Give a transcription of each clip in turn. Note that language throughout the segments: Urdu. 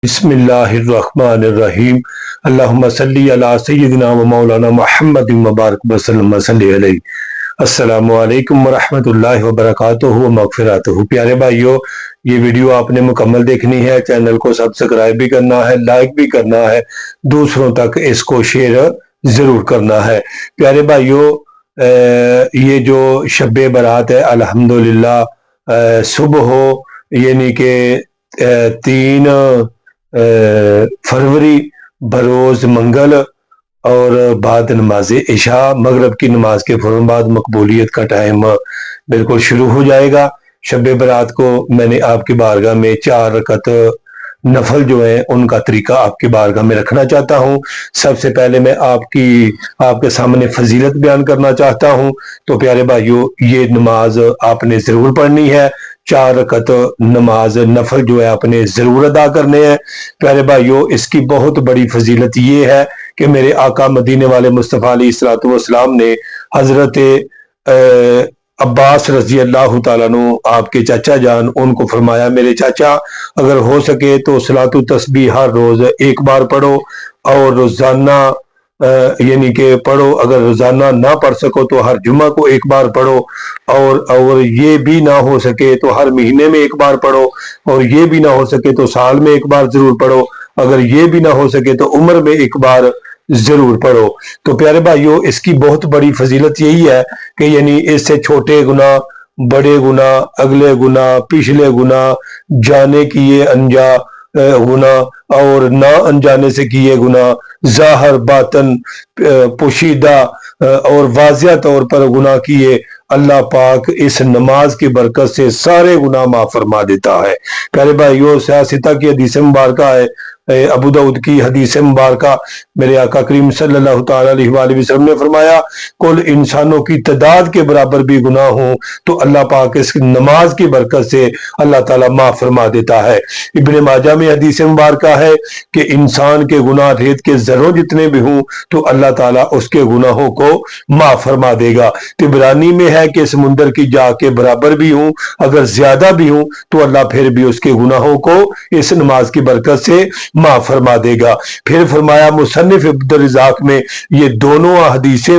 بسم اللہ الرحمن الرحیم اللہم صلی علی سیدنا و مولانا محمد مبارک وسلم صلی علیہ۔ السلام علیکم ورحمۃ اللہ وبرکاتہ و مغفراتہ۔ پیارے بھائیو، یہ ویڈیو آپ نے مکمل دیکھنی ہے، چینل کو سبسکرائب بھی کرنا ہے، لائک بھی کرنا ہے، دوسروں تک اس کو شیئر ضرور کرنا ہے۔ پیارے بھائیو، یہ جو شب برات ہے الحمدللہ صبح ہو، یعنی کہ 3 فروری بروز منگل اور بعد نماز عشاء، مغرب کی نماز کے فوراً بعد مقبولیت کا ٹائم بالکل شروع ہو جائے گا۔ شب برات کو میں نے آپ کی بارگاہ میں 4 رکعت نفل جو ہیں ان کا طریقہ آپ کی بارگاہ میں رکھنا چاہتا ہوں۔ سب سے پہلے میں آپ کے سامنے فضیلت بیان کرنا چاہتا ہوں۔ تو پیارے بھائیو، یہ نماز آپ نے ضرور پڑھنی ہے، 4 رکعت نماز نفل جو ہے آپ نے ضرور ادا کرنے ہیں۔ پیارے بھائیو، اس کی بہت بڑی فضیلت یہ ہے کہ میرے آقا مدینے والے مصطفیٰ علیہ الصلوۃ والسلام نے حضرت عباس رضی اللہ تعالیٰ عنہ، آپ کے چاچا جان، ان کو فرمایا میرے چاچا، اگر ہو سکے تو صلاۃ التسبیح ہر روز 1 بار پڑھو، اور روزانہ یعنی کہ پڑھو، اگر روزانہ نہ پڑھ سکو تو ہر جمعہ کو 1 بار پڑھو، اور یہ بھی نہ ہو سکے تو ہر مہینے میں 1 بار پڑھو، اور یہ بھی نہ ہو سکے تو سال میں 1 بار ضرور پڑھو، اگر یہ بھی نہ ہو سکے تو عمر میں 1 بار ضرور پڑھو۔ تو پیارے بھائیو، اس کی بہت بڑی فضیلت یہی ہے کہ یعنی اس سے چھوٹے گناہ، بڑے گناہ، اگلے گناہ، پچھلے گناہ، جانے کیے انجا گناہ اور نہ انجانے سے کیے گناہ، ظاہر باطن پوشیدہ اور واضح طور پر گناہ کیے، اللہ پاک اس نماز کی برکت سے سارے گناہ معاف فرما دیتا ہے۔ پیارے بھائیو، سیاستہ کی حدیث مبارکہ ہے، ابو داؤد کی حدیث مبارکہ، میرے آقا کریم صلی اللہ تعالی علیہ وآلہ وسلم نے فرمایا، کل انسانوں کی تعداد کے برابر بھی گناہ ہوں تو اللہ پاک اس نماز کی برکت سے اللہ تعالیٰ معاف فرما دیتا ہے۔ ابن ماجہ میں حدیث مبارکہ ہے کہ انسان کے گناہ ریت کے ذروں جتنے بھی ہوں تو اللہ تعالیٰ اس کے گناہوں کو معاف فرما دے گا۔ طبرانی میں ہے کہ سمندر کی جا کے برابر بھی ہوں، اگر زیادہ بھی ہوں تو اللہ پھر بھی اس کے گناہوں کو اس نماز کی برکت سے معاف فرما دے گا۔ پھر فرمایا مصنف عبدالرزاق میں یہ دونوں حدیثیں،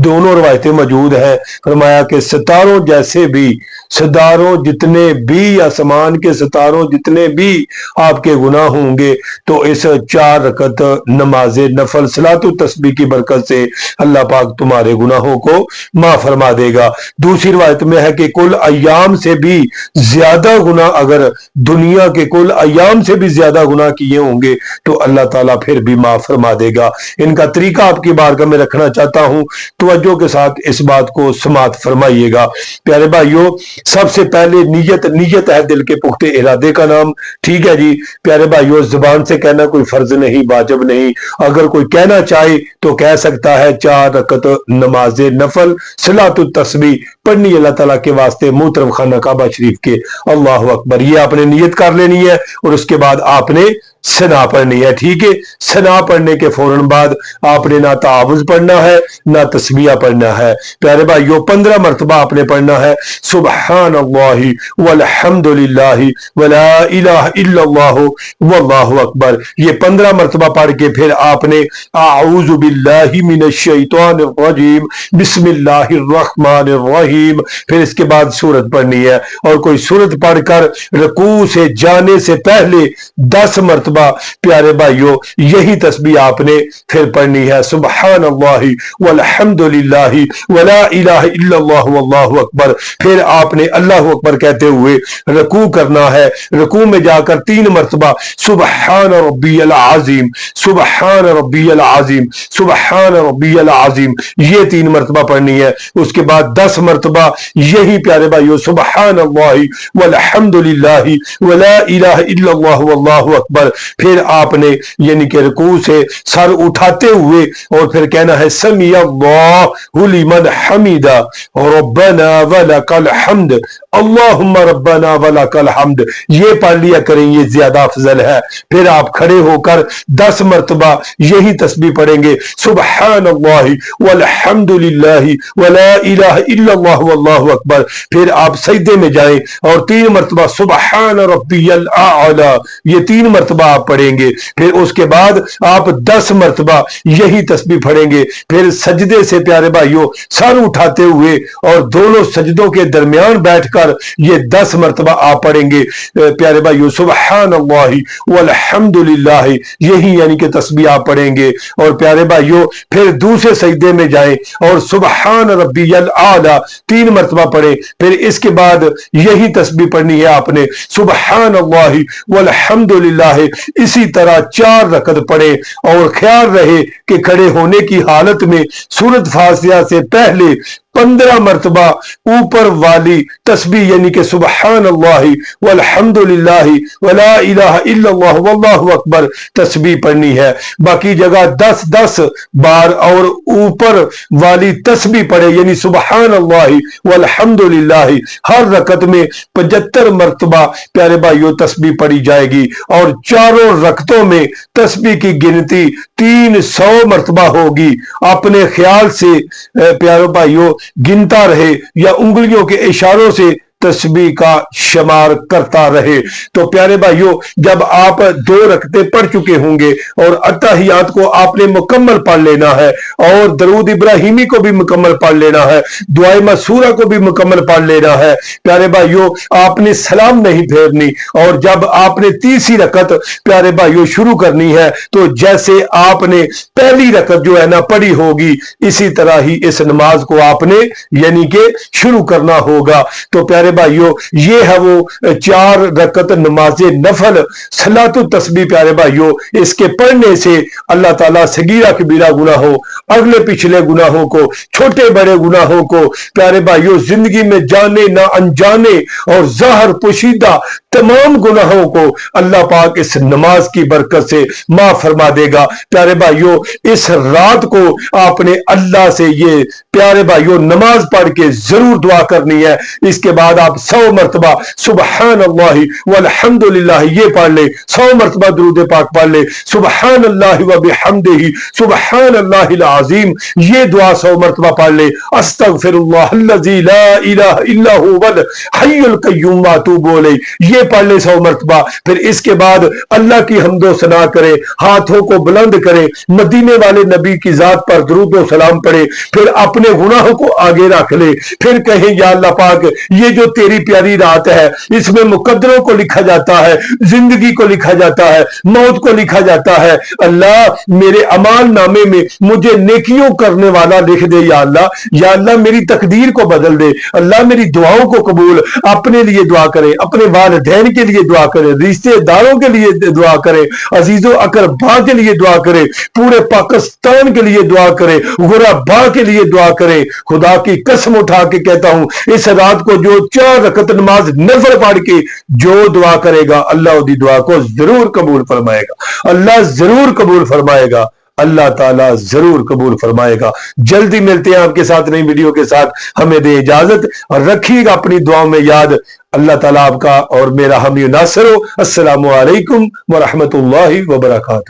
دونوں روایتیں موجود ہیں، فرمایا کہ ستاروں جیسے بھی، ستاروں جتنے بھی، آسمان کے ستاروں جتنے بھی آپ کے گناہ ہوں گے تو اس 4 رکعت نماز نفل صلاۃ التسبیح کی برکت سے اللہ پاک تمہارے گناہوں کو معاف فرما دے گا۔ دوسری روایت میں ہے کہ کل ایام سے بھی زیادہ گناہ، اگر دنیا کے کل ایام سے بھی زیادہ گناہ کیے ہوں گے تو اللہ تعالیٰ پھر بھی معاف فرما دے گا۔ ان کا طریقہ آپ کی بارگاہ میں رکھنا چاہتا ہوں، توجہ کے ساتھ اس بات کو سماعت فرمائیے گا۔ پیارے بھائیو، سب سے پہلے نیت ہے دل کے پختہ ارادے کا نام، ٹھیک ہے جی۔ پیارے بھائیو، زبان سے کہنا کوئی فرض نہیں، واجب نہیں، اگر کوئی کہنا چاہے تو کہہ سکتا ہے۔ 4 رکعت نماز نفل صلاۃ التسبیح پڑھنی اللہ تعالیٰ کے واسطے محترم خانہ کعبہ شریف کے، اللہ اکبر، یہ آپ نے نیت کر لینی ہے، اور اس کے بعد آپ نے ثنا پڑھنی ہے، ٹھیک ہے۔ ثنا پڑھنے کے فوراً بعد آپ نے نہ تعاوذ پڑھنا ہے نہ تسبیح پڑھنا ہے۔ پیارے بھائیو، 15 مرتبہ آپ نے پڑھنا ہے سبحان اللہ والحمد للہ ولا الہ الا اللہ واللہ اکبر۔ یہ 15 مرتبہ پڑھ کے پھر آپ نے اعوذ باللہ من الشیطان الرجیم بسم اللہ الرحمن الرحیم، پھر اس کے بعد سورت پڑھنی ہے، اور کوئی سورت پڑھ کر رکوع سے جانے سے پہلے 10 مرتبہ پیارے بھائیو یہی تسبیح آپ نے پھر پڑھنی ہے، سبحان اللہ والحمد للہ ولا الہ الا اللہ واللہ اکبر۔ پھر آپ نے اللہ اکبر کہتے ہوئے رکوع کرنا ہے، رکوع میں جا کر 3 مرتبہ سبحان ربی العظیم، سبحان ربی العظیم، سبحان ربی العظیم، یہ 3 مرتبہ پڑھنی ہے۔ اس کے بعد 10 مرتبہ یہی پیارے بھائیو سبحان اللہ والحمد للہ ولا الہ الا اللہ واللہ اکبر۔ پھر آپ نے یعنی کہ رکوع سے سر اٹھاتے ہوئے اور پھر کہنا ہے سمیع اللہ لمن حمیدہ ربنا ولک الحمد اللہم ربنا ولک الحمد، یہ پڑھ لیا کریں، یہ زیادہ افضل ہے۔ پھر آپ کھڑے ہو کر 10 مرتبہ یہی تسبیح پڑھیں گے، سبحان اللہ والحمد للہ ولا الہ الا اللہ واللہ اکبر۔ پھر آپ سجدے میں جائیں اور 3 مرتبہ سبحان ربی الاعلی، یہ 3 مرتبہ مرتبہ آپ پڑھیں گے، پھر اس کے بعد آپ 10 مرتبہ یہی تسبیح پڑھیں گے، پھر سجدے سے پیارے بھائیوں سر اٹھاتے ہوئے اور دونوں سجدوں کے درمیان بیٹھ کر یہ 10 مرتبہ آپ پڑھیں گے پیارے بھائیوں سبحان اللہ والحمد للہ، یہی یعنی کہ تسبیح آپ پڑھیں گے۔ اور پیارے بھائیوں پھر دوسرے سجدے میں جائیں اور سبحان ربی الاعلی 3 مرتبہ پڑھیں، پھر اس کے بعد یہی تسبیح پڑھنی ہے آپ نے سبحان اللہ والحمد للہ، اسی طرح 4 رکعت پڑھیں اور خیال رہے کہ کھڑے ہونے کی حالت میں سورۃ فاتحہ سے پہلے 15 مرتبہ اوپر والی تسبیح یعنی کہ سبحان اللہ والحمد للہ ولا الہ الا اللہ واللہ اکبر تسبیح پڑھنی ہے، باقی جگہ 10 بار اور اوپر والی تسبیح پڑھے یعنی سبحان اللہ والحمد للہ، ہر رکعت میں 75 مرتبہ پیارے بھائیوں تسبیح پڑھی جائے گی، اور چاروں رکعتوں میں تسبیح کی گنتی 300 مرتبہ ہوگی۔ اپنے خیال سے پیارے بھائیوں گنتا رہے یا انگلیوں کے اشاروں سے تسبیح کا شمار کرتا رہے۔ تو پیارے بھائیوں جب آپ 2 رکعتیں پڑھ چکے ہوں گے اور اتحیات کو آپ نے مکمل پڑھ لینا ہے اور درود ابراہیمی کو بھی مکمل پڑھ لینا ہے، دعائے مسورہ کو بھی مکمل پڑھ لینا ہے، پیارے بھائیوں آپ نے سلام نہیں پھیرنی، اور جب آپ نے تیسری رکعت پیارے بھائیوں شروع کرنی ہے تو جیسے آپ نے پہلی رکعت جو ہے نا پڑھی ہوگی اسی طرح ہی اس نماز کو آپ نے یعنی کہ شروع کرنا ہوگا۔ تو پیارے بھائیوں یہ ہے وہ 4 رکعت نماز نفل صلاۃ التسبیح پیارے بھائیوں، اس کے پڑھنے سے اللہ تعالیٰ صغیرہ کبیرہ گناہوں، اگلے پچھلے گناہوں کو، چھوٹے بڑے گناہوں کو پیارے بھائیوں زندگی میں جانے نہ انجانے اور ظاہر پوشیدہ تمام گناہوں کو اللہ پاک اس نماز کی برکت سے معاف فرما دے گا۔ پیارے بھائیوں اس رات کو آپ نے اللہ سے یہ پیارے بھائیوں نماز پڑھ کے ضرور دعا کرنی ہے، اس کے بعد آپ 100 مرتبہ سبحان اللہ والحمد للہ یہ پڑھ لے، 100 مرتبہ درود پاک پڑھ لے، سبحان اللہ وبحمدہ سبحان اللہ العظیم یہ دعا 100 مرتبہ پڑھ لے، استغفر اللہ الذی لا الہ الا هو الحی القیوم واتوب الیہ یہ پڑھ لے 100 مرتبہ، پھر اس کے بعد اللہ کی حمد و ثنا کرے، ہاتھوں کو بلند کرے، مدینے والے نبی کی ذات پر درود و سلام پڑھے، پھر اپنے گناہوں کو آگے رکھ لے، پھر کہیں یا اللہ پاک یہ جو تیری پیاری رات ہے اس میں مقدروں کو لکھا جاتا ہے، زندگی کو لکھا جاتا ہے، موت کو لکھا جاتا ہے، اللہ میرے اعمال نامے میں مجھے نیکیوں کرنے والا لکھ دے یا اللہ میری تقدیر کو بدل دے، اللہ میری دعاؤں کو قبول، اپنے لیے دعا کرے، اپنے والدین کے لیے دعا کرے، رشتے داروں کے لیے دعا کرے، عزیز و اقربا کے لیے دعا کرے، پورے پاکستان کے لیے دعا کرے، غربا کے لیے دعا کرے۔ خدا کی قسم اٹھا کے کہتا ہوں اس رات کو جو 4 رکعت نماز نفل پڑھ کے جو دعا کرے گا اللہ دی دعا کو ضرور قبول فرمائے گا، اللہ ضرور قبول فرمائے گا، اللہ تعالیٰ ضرور قبول فرمائے گا۔ جلدی ملتے ہیں آپ کے ساتھ نئی ویڈیو کے ساتھ، ہمیں دے اجازت اور رکھیے گا اپنی دعاؤں میں یاد۔ اللہ تعالیٰ آپ کا اور میرا حامی و ناصر ہو۔ السلام علیکم ورحمۃ اللہ وبرکاتہ۔